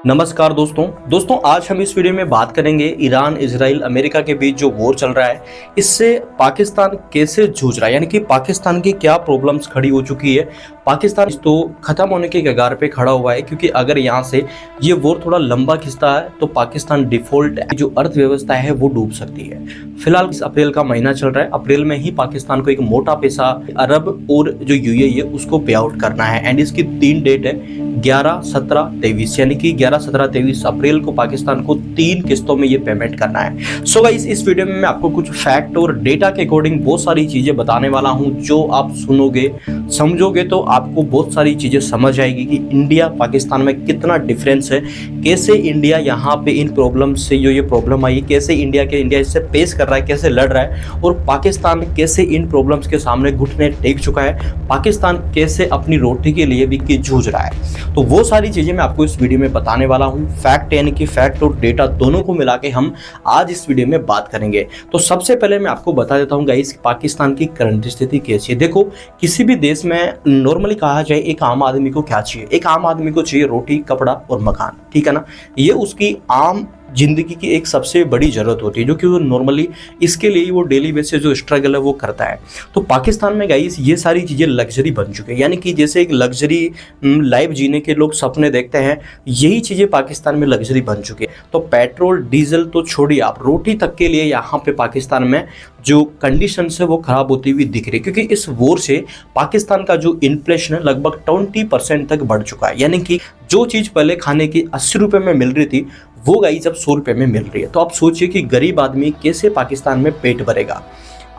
नमस्कार दोस्तों आज हम इस वीडियो में बात करेंगे ईरान इजराइल अमेरिका के बीच जो वॉर चल रहा है इससे पाकिस्तान कैसे जूझ रहा है, यानी कि पाकिस्तान की क्या प्रॉब्लम्स खड़ी हो चुकी है। पाकिस्तान तो खत्म होने के कगार पे खड़ा हुआ है, क्योंकि अगर यहाँ से ये वॉर थोड़ा लंबा खिंचता है तो पाकिस्तान डिफॉल्ट जो अर्थव्यवस्था है वो डूब सकती है। फिलहाल इस अप्रैल का महीना चल रहा है, अप्रैल में ही पाकिस्तान को एक मोटा पैसा अरब और जो यूएई है उसको पे आउट करना है एंड इसकी 3 डेट है 11, 17, 23, यानी कि 11, 17, 23 अप्रैल को पाकिस्तान को 3 किस्तों में ये पेमेंट करना है। सो गाइस इस वीडियो में मैं आपको कुछ फैक्ट और डेटा के अकॉर्डिंग बहुत सारी चीजें बताने वाला हूं, जो आप सुनोगे समझोगे तो आपको बहुत सारी चीजें समझ आएगी कि इंडिया पाकिस्तान में कितना डिफरेंस है, कैसे इंडिया यहाँ पे इन प्रॉब्लम से जो ये प्रॉब्लम आई कैसे इंडिया इससे फेस कर रहा है, कैसे लड़ रहा है और पाकिस्तान कैसे इन प्रॉब्लम्स के सामने घुटने टेक चुका है, पाकिस्तान कैसे अपनी रोटी के लिए भी जूझ रहा है। तो वो सारी चीजें मैं आपको इस वीडियो में बताने वाला हूं। फैक्ट यानी कि फैक्ट और डेटा दोनों को मिला के हम आज इस वीडियो में बात करेंगे। तो सबसे पहले मैं आपको बता देता हूं गाइस पाकिस्तान की करंट स्थिति कैसी है। देखो किसी भी देश में नॉर्मली कहा जाए एक आम आदमी को क्या चाहिए, एक आम आदमी को चाहिए रोटी, कपड़ा और मकान, ठीक है ना। ये उसकी आम जिंदगी की एक सबसे बड़ी जरूरत होती है, जो कि वो नॉर्मली इसके लिए वो डेली बेसिस जो स्ट्रगल है वो करता है। तो पाकिस्तान में गाइस ये सारी चीज़ें लग्जरी बन चुकी है, यानी कि जैसे एक लग्जरी लाइफ जीने के लोग सपने देखते हैं, यही चीज़ें पाकिस्तान में लग्जरी बन चुकी है। तो पेट्रोल डीजल तो छोड़िए, आप रोटी तक के लिए यहाँ पे पाकिस्तान में जो कंडीशन है वो खराब होती हुई दिख रही है, क्योंकि इस वॉर से पाकिस्तान का जो इन्फ्लेशन है लगभग 20% तक बढ़ चुका है। यानी कि जो चीज़ पहले खाने की 80 रुपये में मिल रही थी वो गाइस अब 100 रुपये में मिल रही है। तो आप सोचिए कि गरीब आदमी कैसे पाकिस्तान में पेट भरेगा।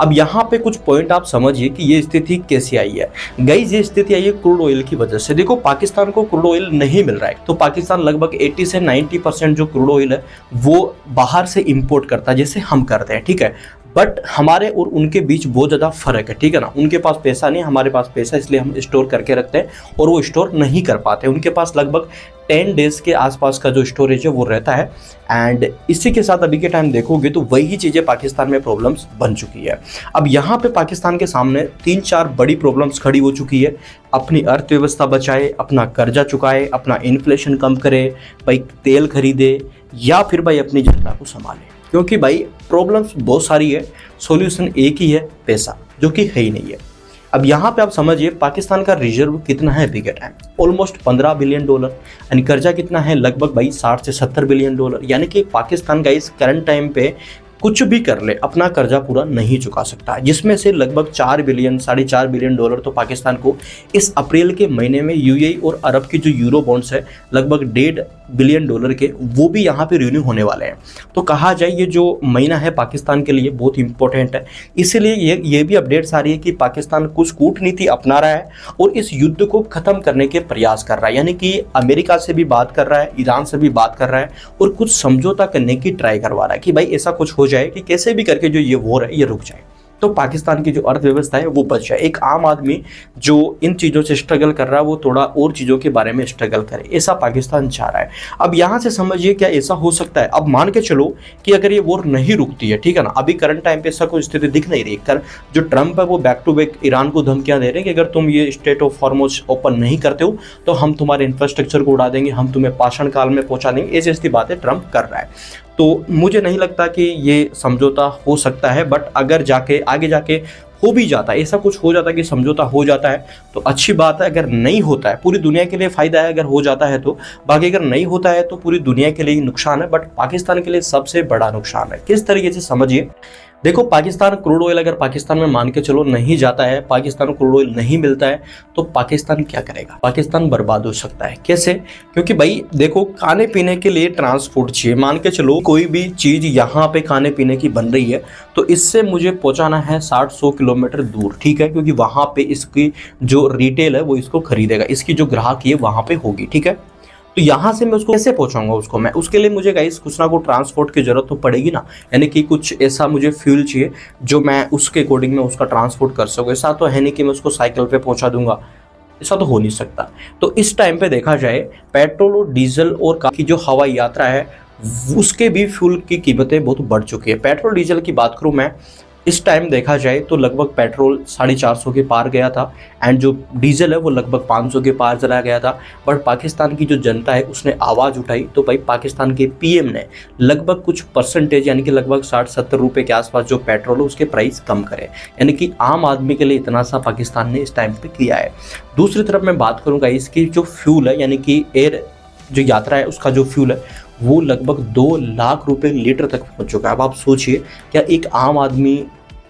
अब यहाँ पे कुछ पॉइंट आप समझिए कि ये स्थिति कैसे आई है। गाइस ये स्थिति आई है क्रूड ऑयल की वजह से। देखो पाकिस्तान को क्रूड ऑयल नहीं मिल रहा है, तो पाकिस्तान लगभग 80 से 90% जो क्रूड ऑयल है वो बाहर से इंपोर्ट करता है, जैसे हम करते हैं, ठीक है। बट हमारे और उनके बीच बहुत ज़्यादा फर्क है, ठीक है ना। उनके पास पैसा नहीं, हमारे पास पैसा, इसलिए हम स्टोर करके रखते हैं और वो स्टोर नहीं कर पाते। उनके पास लगभग 10 डेज के आसपास का जो स्टोरेज है वो रहता है। एंड इसी के साथ अभी के टाइम देखोगे तो वही चीज़ें पाकिस्तान में प्रॉब्लम्स बन चुकी है। अब यहाँ पे पाकिस्तान के सामने 3-4 बड़ी प्रॉब्लम्स खड़ी हो चुकी है। अपनी अर्थव्यवस्था बचाए, अपना कर्जा चुकाए, अपना इन्फ्लेशन कम करे, भाई तेल खरीदे, या फिर भाई अपनी जनता को संभाले, क्योंकि भाई प्रॉब्लम्स बहुत सारी है, सॉल्यूशन एक ही है, पैसा, जो कि है ही नहीं है। अब यहाँ पे आप समझिए पाकिस्तान का रिजर्व कितना है अभी के टाइम, ऑलमोस्ट $15 बिलियन, यानी कर्जा कितना है लगभग भाई 60 से 70 बिलियन डॉलर। यानी कि पाकिस्तान का इस करंट टाइम पे कुछ भी कर ले अपना कर्जा पूरा नहीं चुका सकता, जिसमें से लगभग 4 बिलियन, $4.5 बिलियन तो पाकिस्तान को इस अप्रैल के महीने में यूएई और अरब की जो यूरो बॉन्ड्स है लगभग $1.5 बिलियन के, वो भी यहाँ पे रिन्यू होने वाले हैं। तो कहा जाए ये जो महीना है पाकिस्तान के लिए बहुत इंपॉर्टेंट है, इसीलिए ये भी अपडेट्स आ रही है कि पाकिस्तान कुछ कूटनीति अपना रहा है और इस युद्ध को खत्म करने के प्रयास कर रहा है। यानी कि अमेरिका से भी बात कर रहा है, ईरान से भी बात कर रहा है और कुछ समझौता करने की ट्राई करवा रहा है कि भाई ऐसा कुछ हो जाए कि कैसे भी करके जो ये वॉर है ये रुक जाए, तो पाकिस्तान की जो अर्थव्यवस्था है वो बच जाए। एक आम आदमी जो इन चीज़ों से स्ट्रगल कर रहा है वो थोड़ा और चीज़ों के बारे में स्ट्रगल करे, ऐसा पाकिस्तान चाह रहा है। अब यहाँ से समझिए क्या ऐसा हो सकता है। अब मान के चलो कि अगर ये वॉर नहीं रुकती है, ठीक है ना, अभी करंट टाइम पे ऐसा कोई स्थिति दिख नहीं रही, कर जो ट्रंप है वो बैक टू बैक ईरान को धमकियां दे रहे हैं कि अगर तुम ये स्ट्रेट ऑफ हॉर्मुज़ ओपन नहीं करते हो तो हम तुम्हारे इंफ्रास्ट्रक्चर को उड़ा देंगे, हम तुम्हें पाषाण काल में पहुंचा देंगे, ऐसी ऐसी बातें ट्रंप कर रहा है। तो मुझे नहीं लगता कि ये समझौता हो सकता है, बट अगर जाके आगे जाके हो भी जाता है, ऐसा कुछ हो जाता है कि समझौता हो जाता है तो अच्छी बात है। अगर नहीं होता है पूरी दुनिया के लिए फ़ायदा है, अगर हो जाता है तो, बाकी अगर नहीं होता है तो पूरी दुनिया के लिए नुकसान है, बट पाकिस्तान के लिए सबसे बड़ा नुकसान है। किस तरीके से समझिए, देखो पाकिस्तान क्रूड ऑयल अगर पाकिस्तान में मान के चलो नहीं जाता है, पाकिस्तान को क्रूड ऑयल नहीं मिलता है, तो पाकिस्तान क्या करेगा, पाकिस्तान बर्बाद हो सकता है। कैसे, क्योंकि भाई देखो खाने पीने के लिए ट्रांसपोर्ट चाहिए। मान के चलो कोई भी चीज़ यहाँ पे खाने पीने की बन रही है तो इससे मुझे पहुँचाना है 60-100 किलोमीटर दूर, ठीक है, क्योंकि वहाँ पे इसकी जो रिटेल है वो इसको खरीदेगा, इसकी जो ग्राहक है वहाँ पे होगी, ठीक है। तो यहाँ से मैं उसको कैसे पहुँचाऊंगा उसको मैं, उसके लिए मुझे गाइस कुछ ना कुछ ट्रांसपोर्ट की जरूरत तो पड़ेगी ना, यानी कि कुछ ऐसा मुझे फ्यूल चाहिए जो मैं उसके अकॉर्डिंग में उसका ट्रांसपोर्ट कर सकूँ। ऐसा तो है नहीं कि मैं उसको साइकिल पे पहुँचा दूंगा, ऐसा तो हो नहीं सकता। तो इस टाइम पे देखा जाए पेट्रोल और डीजल और की जो हवाई यात्रा है उसके भी फ्यूल की कीमतें बहुत बढ़ चुकी है। पेट्रोल डीजल की बात करूँ मैं इस टाइम देखा जाए तो लगभग पेट्रोल 450 के पार गया था एंड जो डीजल है वो लगभग 500 के पार चला गया था। बट पाकिस्तान की जो जनता है उसने आवाज़ उठाई तो भाई पाकिस्तान के पीएम ने लगभग कुछ परसेंटेज यानी कि लगभग 60-70 रुपये के आसपास जो पेट्रोल है उसके प्राइस कम करे, यानी कि आम आदमी के लिए इतना सा पाकिस्तान ने इस टाइम पे किया है। दूसरी तरफ मैं बात करूँगा इसकी जो फ्यूल है यानी कि एयर जो यात्रा है उसका जो फ्यूल है वो लगभग 2 लाख रुपए लीटर तक पहुंच चुका है। अब आप सोचिए क्या एक आम आदमी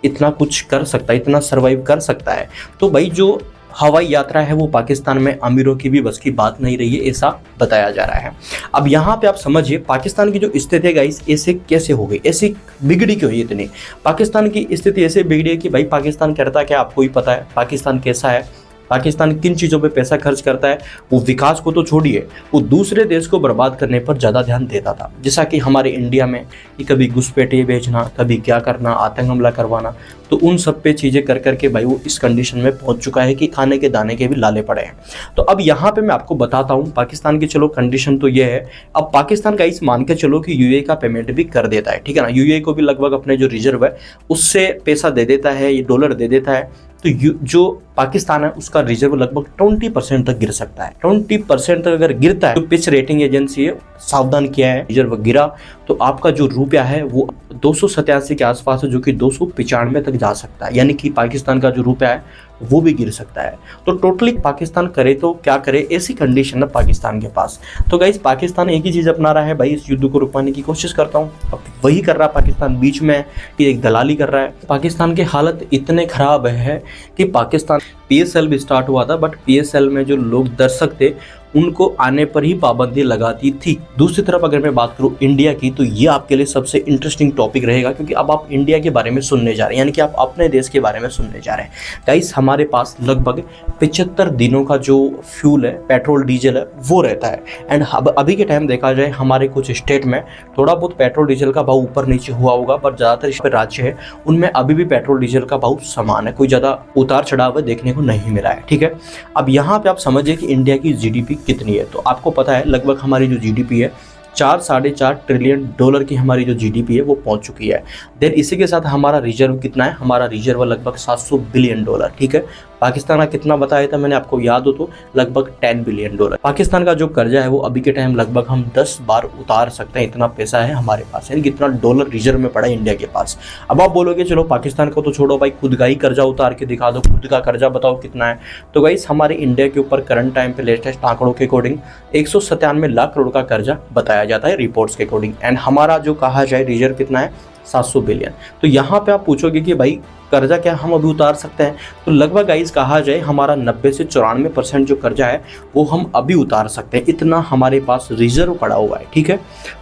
इतना कुछ कर सकता है, इतना सर्वाइव कर सकता है? तो भाई जो हवाई यात्रा है वो पाकिस्तान में अमीरों की भी बस की बात नहीं रही है, ऐसा बताया जा रहा है। अब यहाँ पे आप समझिए पाकिस्तान की जो स्थिति है गाइस ऐसे कैसे हो गई, ऐसी बिगड़ी क्यों है इतनी? पाकिस्तान की स्थिति ऐसे बिगड़ी है कि भाई पाकिस्तान करता क्या आपको ही पता है, पाकिस्तान कैसा है, पाकिस्तान किन चीज़ों पे पैसा खर्च करता है। वो विकास को तो छोड़िए, वो दूसरे देश को बर्बाद करने पर ज़्यादा ध्यान देता था। जैसा कि हमारे इंडिया में कि कभी घुसपैठे भेजना, कभी क्या करना, आतंक हमला करवाना, तो उन सब पे चीज़ें कर करके भाई वो इस कंडीशन में पहुंच चुका है कि खाने के दाने के भी लाले पड़े हैं। तो अब यहाँ पे मैं आपको बताता हूँ पाकिस्तान की चलो कंडीशन तो ये है। अब पाकिस्तान का इस मान के चलो कि यूएई का पेमेंट भी कर देता है, ठीक है ना, यूएई को भी लगभग अपने जो रिजर्व है उससे पैसा दे देता है, ये डॉलर दे देता है। तो जो पाकिस्तान है उसका रिजर्व लगभग 20% तक गिर सकता है। 20% तक अगर गिरता है तो पिच रेटिंग एजेंसी है सावधान किया है, रिजर्व गिरा तो आपका जो रुपया है वो 287 के आसपास है, जो कि 295 तक जा सकता है, यानी कि पाकिस्तान का जो रुपया है वो भी गिर सकता है। तो टोटली पाकिस्तान करे तो क्या करे, ऐसी कंडीशन है पाकिस्तान के पास। तो गाइस पाकिस्तान एक ही चीज़ अपना रहा है, भाई इस युद्ध को रुकवाने की कोशिश करता हूँ, अब वही कर रहा है पाकिस्तान, बीच में ये एक दलाली कर रहा है। पाकिस्तान के हालत इतने खराब है कि पाकिस्तान पीएसएल भी स्टार्ट हुआ था, बट पीएसएल में जो लोग दर्शक थे उनको आने पर ही पाबंदी लगाती थी। दूसरी तरफ अगर मैं बात करूं इंडिया की, तो ये आपके लिए सबसे इंटरेस्टिंग टॉपिक रहेगा, क्योंकि अब आप इंडिया के बारे में सुनने जा रहे हैं, यानी कि आप अपने देश के बारे में सुनने जा रहे हैं। गाइस हमारे पास लगभग 75 दिनों का जो फ्यूल है, पेट्रोल डीजल है, वो रहता है। एंड अभी के टाइम देखा जाए हमारे कुछ स्टेट में थोड़ा बहुत पेट्रोल डीजल का भाव ऊपर नीचे हुआ होगा, पर ज़्यादातर इस पर राज्य है उनमें अभी भी पेट्रोल डीजल का भाव समान है, कोई ज़्यादा उतार चढ़ाव देखने को नहीं मिला है, ठीक है। अब यहाँ पे आप समझिए कि इंडिया की जीडीपी कितनी है। तो आपको पता है लगभग हमारी जो जीडीपी है 4-4.5 ट्रिलियन डॉलर की हमारी जो जीडीपी है वो पहुंच चुकी है। देन इसी के साथ हमारा रिजर्व कितना है, हमारा रिजर्व लगभग 700 बिलियन डॉलर, ठीक है। पाकिस्तान का कितना बताया था मैंने आपको याद हो तो लगभग 10 बिलियन डॉलर। पाकिस्तान का जो कर्जा है वो अभी के टाइम लगभग हम 10 बार उतार सकते हैं, इतना पैसा है हमारे पास, यानी कितना डॉलर रिजर्व में पड़ा है इंडिया के पास। अब आप बोलोगे चलो पाकिस्तान को तो छोड़ो भाई, खुद का ही कर्जा उतार के दिखा दो, खुद का कर्जा बताओ कितना है। तो गाइस हमारे इंडिया के ऊपर करंट टाइम पे लेटेस्ट आंकड़ों के अकॉर्डिंग 197 लाख करोड़ का कर्जा बताया जाता है रिपोर्ट्स के अकॉर्डिंग। एंड हमारा जो कहा जाए रिजर्व कितना है 700 बिलियन। तो यहाँ पे आप पूछोगे कि भाई कर्जा क्या हम अभी उतार सकते हैं, तो लगभग गाइस कहा जाए हमारा 90 से 94% जो कर्जा है वो हम अभी उतार सकते हैं, इतना हमारे पास रिजर्व पड़ा हुआ है, ठीक है।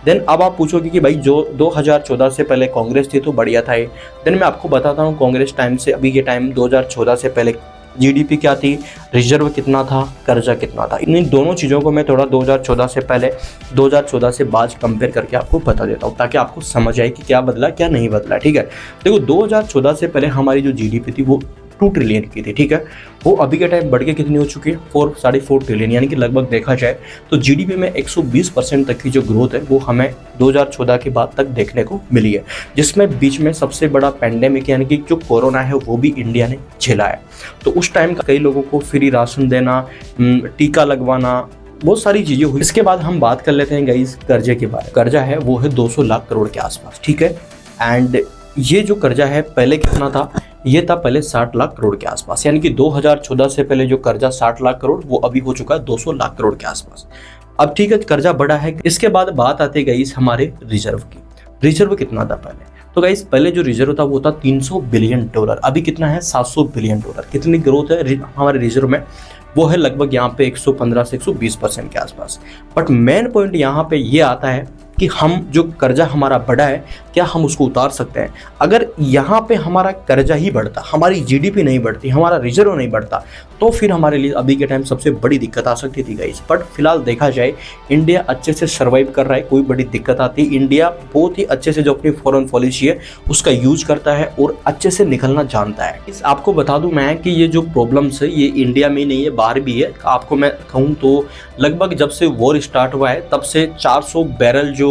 देन अब आप पूछोगे कि भाई जो 2014 से पहले कांग्रेस थी तो बढ़िया था ये। देन मैं आपको बताता हूँ कांग्रेस टाइम से अभी के टाइम 2014 से पहले जीडीपी क्या थी, रिजर्व कितना था, कर्जा कितना था। इन दोनों चीज़ों को मैं थोड़ा 2014 से पहले 2014 से बाद कंपेयर करके आपको बता देता हूँ, ताकि आपको समझ आए कि क्या बदला क्या नहीं बदला, ठीक है। देखो 2014 से पहले हमारी जो जीडीपी थी वो 2 ट्रिलियन की थी, ठीक है। वो अभी के टाइम बढ़ के कितनी हो चुकी है 4-4.5 ट्रिलियन, यानी कि लगभग देखा जाए तो जीडीपी में 120% तक की जो ग्रोथ है वो हमें 2014 के बाद तक देखने को मिली है, जिसमें बीच में सबसे बड़ा पैंडेमिक यानी कि जो कोरोना है वो भी इंडिया ने झेला है। तो उस टाइम कई लोगों को फ्री राशन देना, टीका लगवाना, बहुत सारी चीज़ें हुई। इसके बाद हम बात कर लेते हैं गाइस कर्जे के बारे में। कर्जा है वो है 200 लाख करोड़ के आसपास, ठीक है। एंड ये जो कर्जा है पहले कितना था, ये था पहले 60 लाख करोड़ के आसपास, यानी कि 2014 से पहले जो कर्जा 60 लाख करोड़ वो अभी हो चुका है 200 लाख करोड़ के आसपास। अब ठीक है कर्जा बढ़ा है। इसके बाद बात आती गई हमारे रिजर्व की। रिजर्व कितना था पहले, तो गाइस पहले जो रिजर्व था वो था 300 बिलियन डॉलर, अभी कितना है 700 बिलियन डॉलर। कितनी ग्रोथ है हमारे रिजर्व में, वो है लगभग यहाँ पे 115 से 120% के आसपास। बट मेन पॉइंट यहाँ पे ये आता है कि हम जो कर्जा हमारा बढ़ा है क्या हम उसको उतार सकते हैं। अगर यहाँ पे हमारा कर्जा ही बढ़ता, हमारी जीडीपी नहीं बढ़ती, हमारा रिजर्व नहीं बढ़ता, तो फिर हमारे लिए अभी के टाइम सबसे बड़ी दिक्कत आ सकती थी गाइस। बट फिलहाल देखा जाए इंडिया अच्छे से सर्वाइव कर रहा है, कोई बड़ी दिक्कत आती, इंडिया बहुत ही अच्छे से जो अपनी फॉरेन पॉलिसी है उसका यूज करता है और अच्छे से निकलना जानता है। इस आपको बता दूं मैं कि ये जो प्रॉब्लम्स है ये इंडिया में नहीं है, बाहर भी है। आपको मैं कहूँ तो लगभग जब से वॉर स्टार्ट हुआ है तब से 400 बैरल जो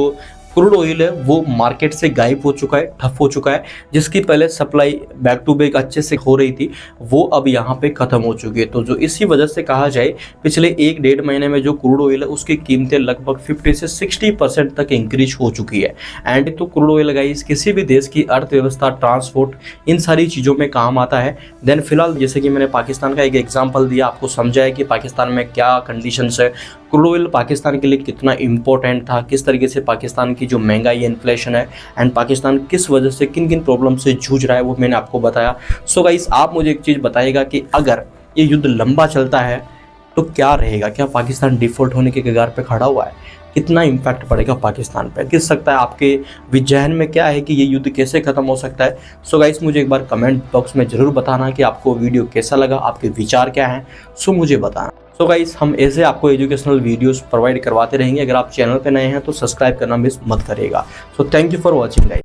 क्रूड ऑयल है वो मार्केट से गायब हो चुका है, ठप हो चुका है। जिसकी पहले सप्लाई बैक टू बैक अच्छे से हो रही थी, वो अब यहाँ पे खत्म हो चुकी है। तो जो इसी वजह से कहा जाए पिछले 1-1.5 महीने में जो क्रूड ऑयल है उसकी कीमतें लगभग 50 से 60% तक इंक्रीज हो चुकी है। एंड तो क्रूड ऑयल गाइस किसी भी देश की अर्थव्यवस्था, ट्रांसपोर्ट, इन सारी चीज़ों में काम आता है। देन फिलहाल जैसे कि मैंने पाकिस्तान का एक एग्जाम्पल दिया, आपको समझाया कि पाकिस्तान में क्या कंडीशंस है, क्रूड ऑयल पाकिस्तान के लिए कितना इंपॉर्टेंट था, किस तरीके से पाकिस्तान की जो महंगाई, इन्फ्लेशन है एंड पाकिस्तान किस वजह से किन किन प्रॉब्लम से जूझ रहा है, वो मैंने आपको बताया। सो गाइस आप मुझे एक चीज़ बताइएगा कि अगर ये युद्ध लंबा चलता है तो क्या रहेगा, क्या पाकिस्तान डिफॉल्ट होने के कगार पे खड़ा हुआ है, कितना इम्पैक्ट पड़ेगा पाकिस्तान पे, किस सकता है, आपके विजहन में क्या है कि ये युद्ध कैसे खत्म हो सकता है। सो गाइस मुझे एक बार कमेंट बॉक्स में जरूर बताना कि आपको वीडियो कैसा लगा, आपके विचार क्या हैं, सो मुझे बताना। सो गाइस हम ऐसे आपको एजुकेशनल वीडियोस प्रोवाइड करवाते रहेंगे। अगर आप चैनल पे नए हैं तो सब्सक्राइब करना मिस मत करिएगा। So thank you for watching guys.